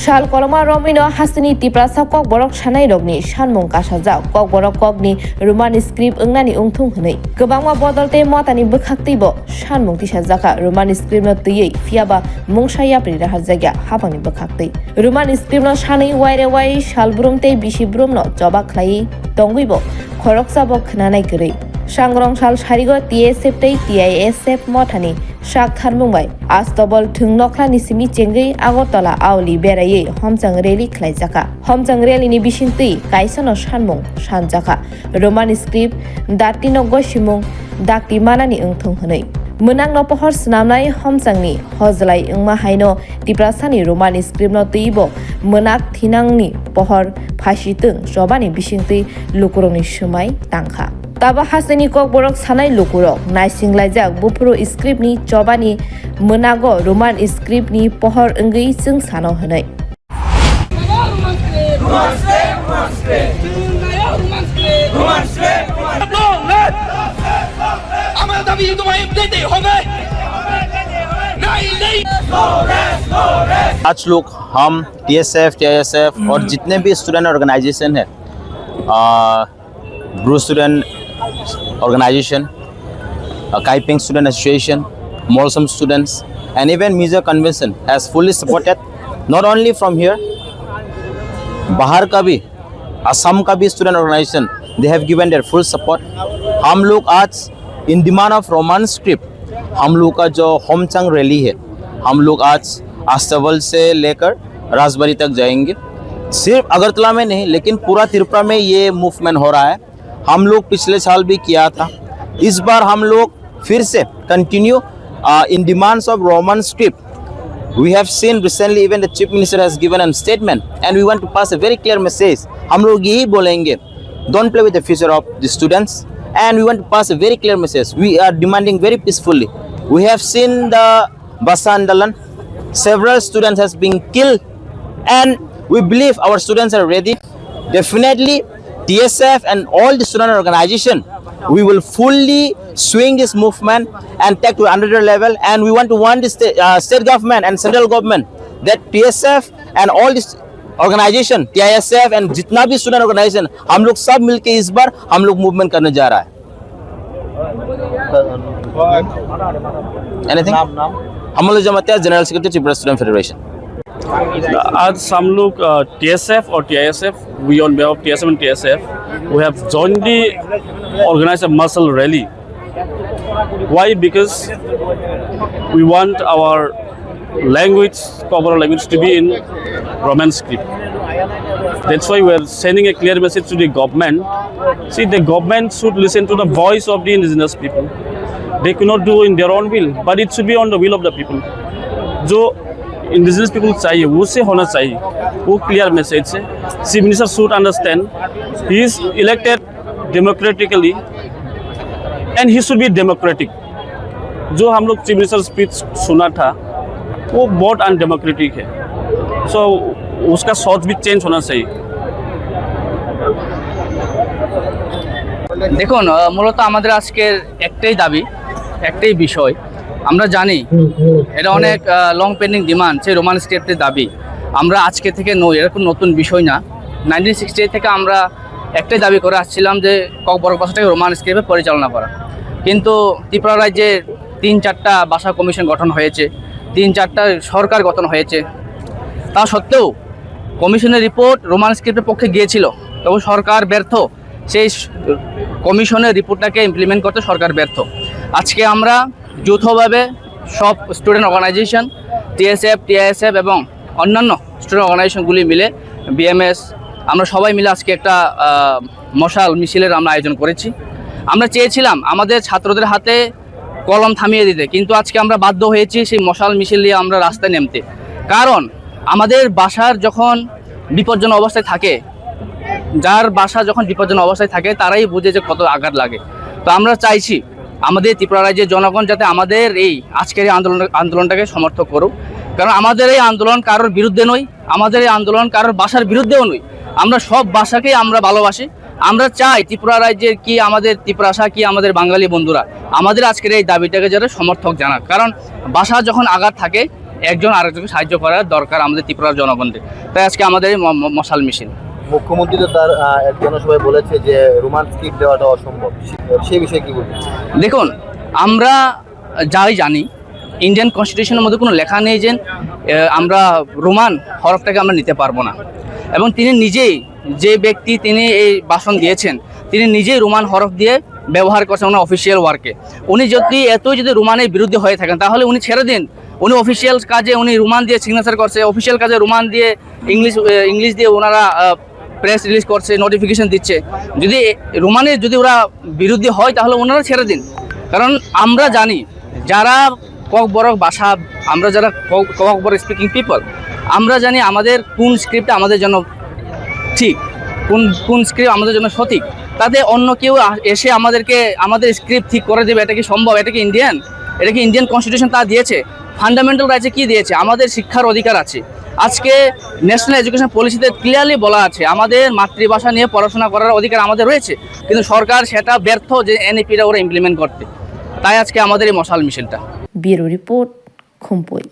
Shal koloma romino hasini tiprasa kok borok sanai rogni sanmung kasajak kok borok kokni Roman script engnani ungthung hnei gobangma bodolte motani bwkhaktibo sanmung tisajaka Roman script no tiyei fiaba mungsaya pri rahajagya habangni bwkhaktei Roman script no sanai waire wai shalbrumtei bisibrum no joba khlai tongwibo khoroksabo khnanai gri Sangrong sal sarigo TSF tei TISF mothani sak tharmungbai astobol thungnokhlani simi chengei Agartala auli berai homjang rally khlaijaka homjang rally ni bisintui kaisano sanmung sanjaka Roman script datino gosimung dakti manani ungthung hnei Menang no pohor senamnai homjangni hojlai engma haino tiprasani Roman script no tuibo menak thinangni pohor phasitung sobani bisingtui lukurongni sumai tangkha Taba haseni kok borok sanai lukurok naisinglajak bufuro script ni chobani menago Roman script ni pohor engei chung sano hnei आज लोग हम TSF, TISF और जितने भी student organisation है Bru student organisation Kaipeng student association Molsom students and even music convention has fully supported not only from here बाहर का भी असम का भी student organisation they have given their full support हम लोग आज in demand of Roman script हम लोग का जो होमचंग रैली है हम लोग आज अस्तबल से लेकर राजबाड़ी तक जाएंगे सिर्फ अगरतला में नहीं लेकिन पूरा त्रिपुरा में ये मूवमेंट हो रहा है हम लोग पिछले साल भी किया था इस बार हम लोग फिर से continue in demands of Roman script we have seen recently even the chief minister has given an statement and we want to pass a very clear message हम लोग यही बोलेंगे don't play with the future of the students and we want to pass a very clear message. We are demanding very peacefully. We have seen the Basa Andalan. Several students has been killed and we believe our students are ready. Definitely TSF and all the student organization, we will fully swing this movement and take to another level and we want to warn the state government and central government that TSF and all this organisation TISF and जितना भी student organisation हम लोग सब मिलके इस बार हम लोग movement करने जा रहा है एनीथिंग हम लोग जमाते हैं general secretary Tripura student federation आज हम लोग TSF और TISF we on behalf of TSF and TSF we have jointly organized a muscle rally. Why? Because we want our language, cover language to be in Roman script. That's why we are sending a clear message to the government. See, the government should listen to the voice of the indigenous people. They cannot do in their own will, but it should be on the will of the people. जो indigenous people चाहिए वो से होना चाहिए वो clear message है. Chief Minister should understand he is elected democratically and he should be democratic. जो हम लोग Chief Minister speech सुना था वो बहुत अनडेमोक्रेटिक है सो उसका सोच भी चेंज होना चाहिए দেখুন মূলত আমাদের আজকের একটাই দাবি একটাই বিষয় আমরা জানি এটা অনেক লং পেন্ডিং ডিমান্ড সেই রোমান স্ক্রিপ্টের দাবি আমরা আজকে থেকে নই এরকম নতুন বিষয় না 1968 থেকে আমরা একটাই দাবি করে আসছিলাম যে ককবরক ভাষাটাকে রোমান স্ক্রিপ্টে পরিচালনা করা কিন্তু ত্রিপুরা রাজ্যে 3-4টা ভাষা কমিশন গঠন হয়েছে 3-4টা সরকার গঠন হয়েছে তা সত্ত্বেও কমিশনের রিপোর্ট রোমান স্ক্রিপ্টের পক্ষে গিয়েছিল তবে সরকার ব্যর্থ সেই কমিশনের রিপোর্টটাকে ইমপ্লিমেন্ট করতে সরকার ব্যর্থ আজকে আমরা যৌথভাবে সব স্টুডেন্ট অর্গানাইজেশন TSF, TISF এবং অন্যান্য স্টুডেন্ট অর্গানাইজেশনগুলি মিলে BMS আমরা সবাই মিলে আজকে একটা মশাল মিছিলের আমরা আয়োজন করেছি আমরা চেয়েছিলাম আমাদের ছাত্রদের হাতে কলম থামিয়ে দিতে কিন্তু আজকে আমরা বাধ্য হয়েছি সেই মশাল মিছিল নিয়ে আমরা রাস্তায় নামতে কারণ আমাদের বাসার যখন বিপজ্জনক অবস্থায় থাকে যার বাসা যখন বিপজ্জনক অবস্থায় থাকে তারাই বুঝে যে কত আঘাত লাগে তো আমরা চাইছি আমাদের ত্রিপুরা রাজ্যের জনগণ যাতে আমাদের এই আজকের এই আন্দোলনটাকে সমর্থন করুক কারণ আমাদের এই আন্দোলন কারোর বিরুদ্ধে নয় আমাদের এই আন্দোলন কারোর বাসার বিরুদ্ধেও নয় আমরা সব ভাষাকেই আমরা ভালোবাসি আমরা চাই ত্রিপুরা রাজ্যের কি আমাদের ত্রিপুরাশা কি আমাদের বাঙালি বন্ধুরা আমাদের আজকের এই দাবিটাকে যারা সমর্থক জানাক কারণ ভাষা যখন আঘাত থাকে একজন আরেকজনকে সাহায্য করার দরকার আমাদের ত্রিপুরার জনগণদের। তাই আজকে আমাদের এই মশাল মিছিল। মুখ্যমন্ত্রী তো তার এক জনসভায় বলেছে যে রোমান স্ক্রিপ্ট দেওয়াটা অসম্ভব, সেই বিষয়ে কি বলবেন? দেখুন, আমরা যাই জানি ইন্ডিয়ান কনস্টিটিউশনের মধ্যে কোনো লেখা নেই যে আমরা রোমান হরফটাকে আমরা নিতে পারবো না। এবং তিনি নিজেই, যে ব্যক্তি তিনি এই ভাষণ দিয়েছেন, তিনি নিজেই রোমান হরফ দিয়ে ব্যবহার করছেন ওনার অফিসিয়াল ওয়ার্কে। উনি যদি রোমানের বিরুদ্ধে হয়ে থাকেন তাহলে উনি ছেড়ে দিন। উনি অফিসিয়াল কাজে উনি রোমান দিয়ে সিগনেচার করছে, অফিসিয়াল কাজে রোমান দিয়ে ইংলিশ দিয়ে ওনারা প্রেস রিলিজ করছে, নোটিফিকেশন দিচ্ছে। রোমানের যদি ওরা বিরুদ্ধে হয় তাহলে ওনারা ছেড়ে দিন। কারণ আমরা জানি যারা ককবরক ভাষা, আমরা যারা ককবরক স্পিকিং পিপল, আমরা জানি আমাদের কোন স্ক্রিপ্ট আমাদের জন্য ঠিক, কোন স্ক্রিপ্ট আমাদের জন্য সঠিক। তাতে অন্য কেউ এসে আমাদের স্ক্রিপ্ট ঠিক করে দেবে, এটা কি সম্ভব? এটা কি ইন্ডিয়ান কনস্টিটিউশন তা দিয়েছে? ফান্ডামেন্টাল রাইটসে কি দিয়েছে? আমাদের শিক্ষার অধিকার আছে। আজকে ন্যাশনাল এডুকেশন পলিসিতে ক্লিয়ারলি বলা আছে আমাদের মাতৃভাষা নিয়ে পড়াশোনা করার অধিকার আমাদের রয়েছে, কিন্তু সরকার সেটা ব্যর্থ যে এনইপিটা ওরা ইমপ্লিমেন্ট করতে। তাই আজকে আমাদের এই মশাল মিছিলটা। Bureau report, খুমপুই।